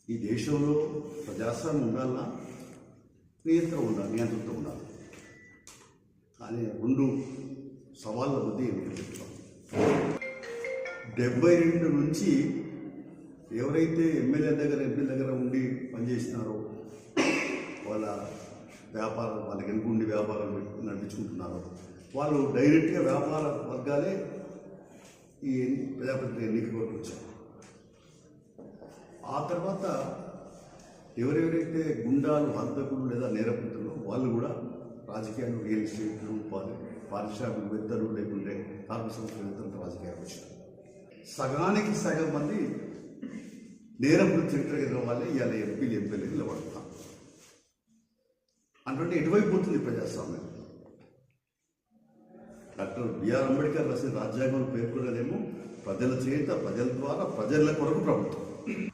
ఈ దేశంలో ప్రజాస్వామ్యం ఉండాలన్నా నియంత్రిత ఉండాలి. కానీ రెండు సవాళ్ళ మధ్య ఎన్నికలు చెప్తాం. 72 నుంచి ఎవరైతే ఎమ్మెల్యే దగ్గర ఎంపీ దగ్గర ఉండి పనిచేసినారో వాళ్ళ వ్యాపారం వాళ్ళకి ఎన్నుకుండి వ్యాపారం నడిపించుకుంటున్నారో వాళ్ళు డైరెక్ట్గా వ్యాపార వర్గాలే ఈ ప్రజాప్రతినిధి ఎన్నిక వరకు వచ్చారు. ఆ తర్వాత ఎవరెవరైతే గుండాలు హంతకులు లేదా నేరపుతులు వాళ్ళు కూడా రాజకీయాలు, రియల్ ఎస్టేట్లు, పారిశ్రామికవేత్తలు లేకుంటే కార్మిక సంస్థవేత్తలతో రాజకీయాలు వచ్చారు. సగానికి సగం మంది నేరపులు చరిత్ర కలిగిన వాళ్ళే ఇవాళ ఎంపీలు నిలబడతాం. అంటే ఎటువైపు పోతుంది ప్రజాస్వామ్యం? డాక్టర్ బిఆర్ అంబేద్కర్ రాసిన రాజ్యాంగం పేర్కొన్నదేమో ప్రజల చేత, ప్రజల ద్వారా, ప్రజల కొరకు ప్రభుత్వం.